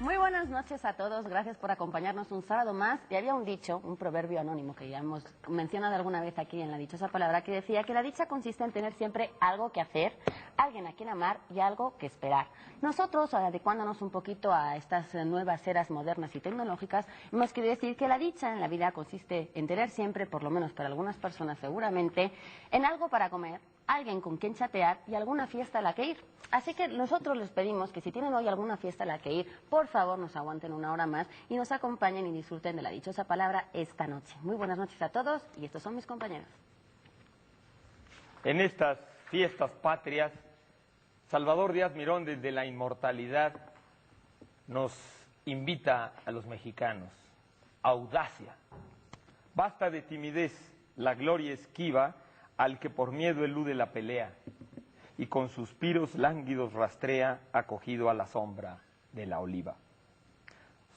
Muy buenas noches a todos, gracias por acompañarnos un sábado más. Y había un dicho, un proverbio anónimo que ya hemos mencionado alguna vez aquí en La Dichosa Palabra, que decía que la dicha consiste en tener siempre algo que hacer, alguien a quien amar y algo que esperar. Nosotros, adecuándonos un poquito a estas nuevas eras modernas y tecnológicas, hemos querido decir que la dicha en la vida consiste en tener siempre, por lo menos para algunas personas seguramente, en algo para comer, alguien con quien chatear y alguna fiesta a la que ir. Así que nosotros les pedimos que si tienen hoy alguna fiesta a la que ir, por favor nos aguanten una hora más y nos acompañen y disfruten de La Dichosa Palabra esta noche. Muy buenas noches a todos y estos son mis compañeros. En estas fiestas patrias, Salvador Díaz Mirón desde la inmortalidad nos invita a los mexicanos a audacia. Basta de timidez, la gloria esquiva al que por miedo elude la pelea y con suspiros lánguidos rastrea acogido a la sombra de la oliva.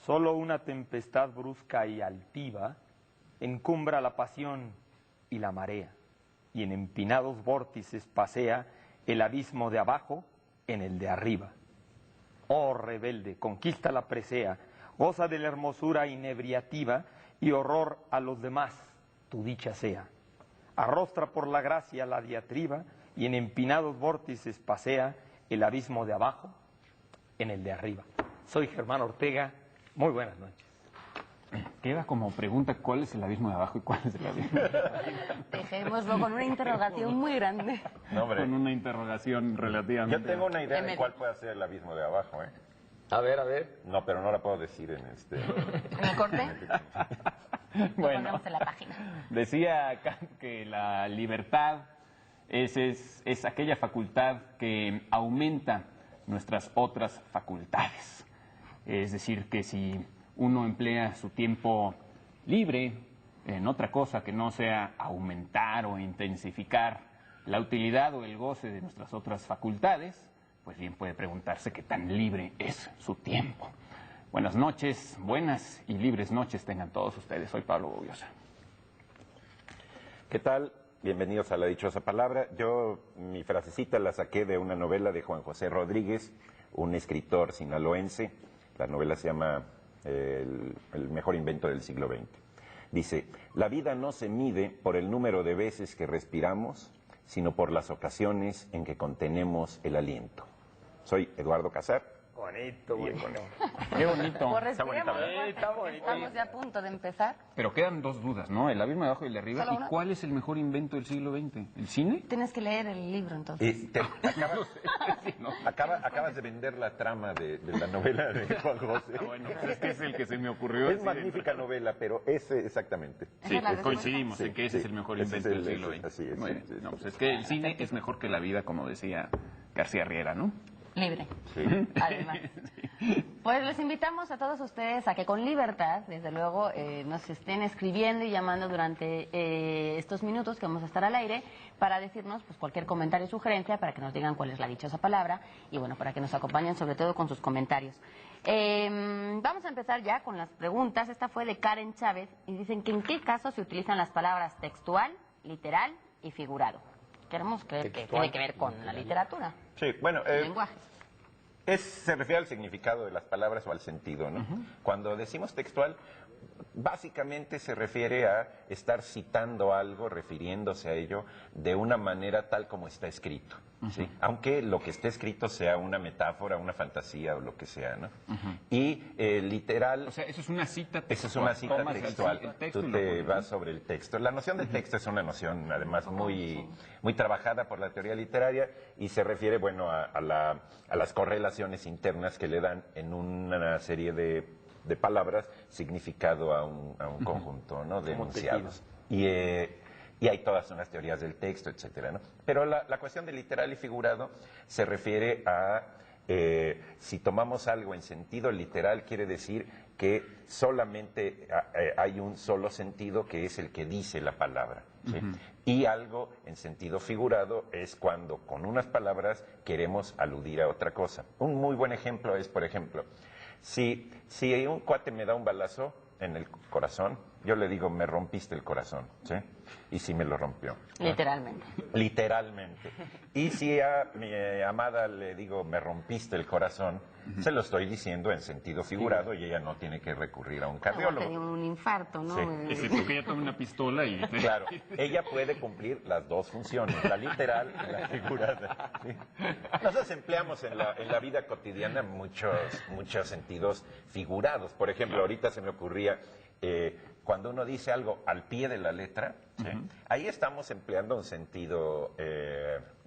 Solo una tempestad brusca y altiva encumbra la pasión y la marea, y en empinados vórtices pasea el abismo de abajo en el de arriba. Oh rebelde, conquista la presea, goza de la hermosura inebriativa y horror a los demás tu dicha sea. Arrostra por la gracia la diatriba y en empinados vórtices pasea el abismo de abajo en el de arriba. Soy Germán Ortega, muy buenas noches. Queda como pregunta, ¿cuál es el abismo de abajo y cuál es el abismo de arriba? Dejémoslo con una interrogación muy grande. No, hombre. Con una interrogación relativamente... Yo tengo una idea de cuál puede ser el abismo de abajo, ¿eh? A ver. No, pero no la puedo decir en este... ¿En el corte? Bueno, Ponemos en la página. decía Kant que la libertad es aquella facultad que aumenta nuestras otras facultades. Es decir, que si uno emplea su tiempo libre en otra cosa que no sea aumentar o intensificar la utilidad o el goce de nuestras otras facultades, pues bien puede preguntarse qué tan libre es su tiempo. Buenas noches, buenas y libres noches tengan todos ustedes. Soy Pablo Bobiosa. ¿Qué tal? Bienvenidos a La Dichosa Palabra. Yo mi frasecita la saqué de una novela de Juan José Rodríguez, un escritor sinaloense. La novela se llama El mejor invento del siglo XX. Dice, la vida no se mide por el número de veces que respiramos, sino por las ocasiones en que contenemos el aliento. Soy Eduardo Casar. Bonito. Qué bonito. Pues respiremos, Está bonito. estamos ya a punto de empezar. Pero quedan dos dudas, ¿no? El abismo de abajo y el de arriba. ¿Solo ¿Y una? cuál es el mejor invento del siglo XX? ¿El cine? Tienes que leer el libro entonces. Acabas de vender la trama de la novela de Juan José. Bueno, pues es que es el que se me ocurrió. Es magnífica novela, pero ese exactamente. Sí, Esa es la pues coincidimos en Sí, que ese sí. es el mejor Ese es invento del el- siglo XX. así es, Muy sí, bien. sí, No, sí. pues es que el cine es mejor que la vida, como decía García Riera, ¿no? Libre. Sí. Además. Pues les invitamos a todos ustedes a que con libertad, desde luego, nos estén escribiendo y llamando durante estos minutos que vamos a estar al aire para decirnos pues cualquier comentario o sugerencia, para que nos digan cuál es la dichosa palabra y bueno, para que nos acompañen sobre todo con sus comentarios. Vamos a empezar ya con las preguntas. Esta fue de Karen Chávez y dicen que en qué caso se utilizan las palabras textual, literal y figurado. Queremos creer que tiene que ver con la literatura, Sí, bueno, el lenguaje. se refiere al significado de las palabras o al sentido, ¿no? Cuando decimos textual, básicamente se refiere a estar citando algo, refiriéndose a ello de una manera tal como está escrito, ¿sí? Aunque lo que esté escrito sea una metáfora, una fantasía o lo que sea, ¿no? Y literal... O sea, eso es una cita textual. Esa es una cita Tomas textual. el texto Tú y lo te pones, vas ¿no? sobre el texto. La noción de texto es una noción, además, muy trabajada por la teoría literaria y se refiere, bueno, a las correlaciones internas que le dan en una serie de palabras significado a un conjunto, ¿no? De enunciados. Y hay todas unas teorías del texto, etcétera, ¿no? Pero la cuestión de literal y figurado se refiere a si tomamos algo en sentido literal, quiere decir que solamente hay un solo sentido que es el que dice la palabra, ¿sí? Y algo en sentido figurado es cuando con unas palabras queremos aludir a otra cosa. Un muy buen ejemplo es, por ejemplo, si si un cuate me da un balazo en el corazón, yo le digo, me rompiste el corazón, ¿sí? Y sí me lo rompió. Literalmente. Literalmente. Y si a mi amada le digo, me rompiste el corazón, se lo estoy diciendo en sentido figurado y ella no tiene que recurrir a un cardiólogo. Tenía un infarto, ¿no? Sí. Excepto que ella tome una pistola y... Claro, ella puede cumplir las dos funciones, la literal y la figurada. ¿Sí? Nosotros empleamos en la vida cotidiana muchos sentidos figurados. Por ejemplo, ahorita se me ocurría, cuando uno dice algo al pie de la letra, ¿sí? Ahí estamos empleando un sentido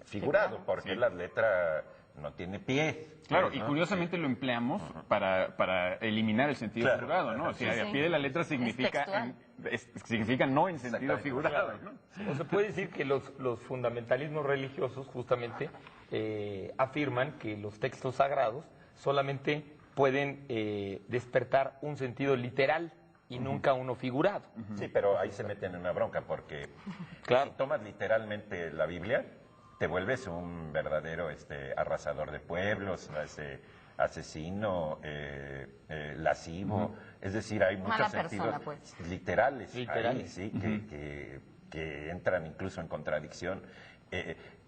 figurado, porque la letra no tiene pie. Claro, ¿no? y curiosamente lo empleamos para eliminar el sentido Claro. figurado, ¿no? O sea, Sí, a sí. pie de la letra significa, significa no en sentido Exactamente. figurado, ¿no? O se puede decir que los fundamentalismos religiosos justamente afirman que los textos sagrados solamente pueden despertar un sentido literal y nunca uno figurado. Sí, pero ahí se meten en una bronca, porque Claro. si tomas literalmente la Biblia, te vuelves un verdadero arrasador de pueblos, asesino, lascivo. Es decir, hay Mala muchos persona, sentidos pues. literales, Literales. ahí, sí, que entran incluso en contradicción.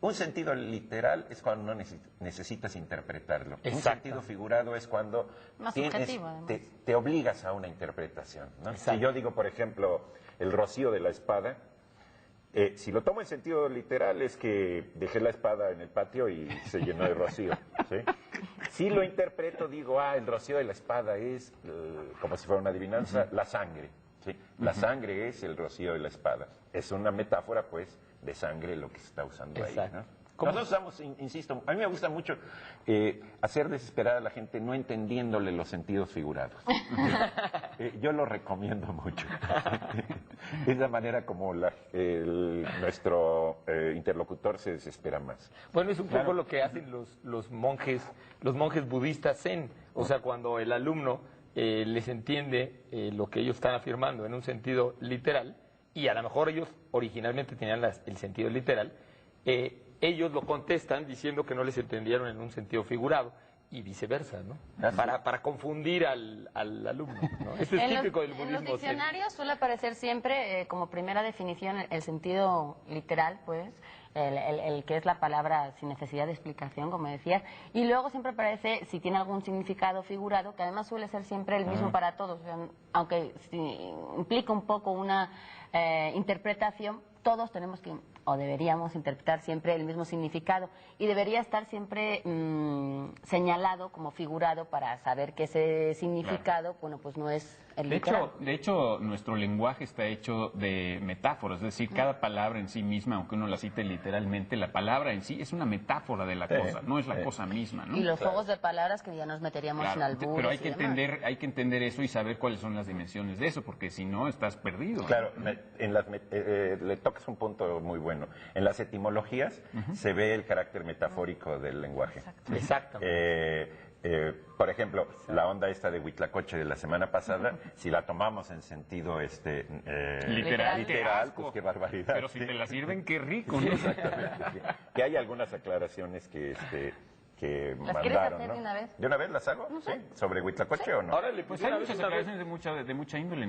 Un sentido literal es cuando no necesitas interpretarlo. Un Exacto. sentido figurado es cuando Más subjetivo, además. te obligas a una interpretación, ¿no? Exacto. Si yo digo, por ejemplo, el rocío de la espada, si lo tomo en sentido literal es que dejé la espada en el patio y se llenó de rocío, ¿sí? Si lo interpreto, digo, el rocío de la espada es, como si fuera una adivinanza, la sangre, ¿sí? La sangre es el rocío de la espada. Es una metáfora, pues, de sangre lo que se está usando Exacto. ahí, ¿no? Nosotros usamos, insisto, a mí me gusta mucho hacer desesperar a la gente no entendiéndole los sentidos figurados. Yo lo recomiendo mucho. Es la manera como nuestro interlocutor se desespera más. Bueno, es un poco lo que hacen los monjes budistas zen. O sea, cuando el alumno les entiende lo que ellos están afirmando en un sentido literal, y a lo mejor ellos originalmente tenían el sentido literal, ellos lo contestan diciendo que no les entendieron en un sentido figurado y viceversa, ¿no? Así. Para confundir al alumno, ¿no? Esto es típico del En los budismo zen. diccionarios suele aparecer siempre como primera definición el sentido literal, pues, el que es la palabra sin necesidad de explicación, como decías, y luego siempre aparece si tiene algún significado figurado, que además suele ser siempre el mismo para todos, o sea, aunque implica un poco una interpretación, todos tenemos que, o deberíamos interpretar siempre el mismo significado y debería estar siempre señalado como figurado para saber que ese significado, bueno, pues no es el literal. De hecho, nuestro lenguaje está hecho de metáforas, es decir, cada palabra en sí misma, aunque uno la cite literalmente, la palabra en sí es una metáfora de la cosa, no es la cosa misma, ¿no? Y los juegos de palabras que ya nos meteríamos en Claro, albures pero hay y que demás. entender eso y saber cuáles son las dimensiones de eso, porque si no estás perdido. Claro, le tocas un punto muy bueno. En las etimologías se ve el carácter metafórico del lenguaje. Exacto. Por ejemplo, la onda esta de Huitlacoche de la semana pasada, si la tomamos en sentido Literal, qué asco. pues qué barbaridad. Pero si ¿sí? te la sirven, qué rico, ¿no? Exactamente, sí. Que hay algunas aclaraciones que ¿Las mandaron, quieres hacer ¿no? de una vez? ¿De una vez las hago? No sé. ¿Sí? ¿Sobre Huitlacoche o no? Ahora le Pues pusieron hay muchas aclaraciones de mucha índole.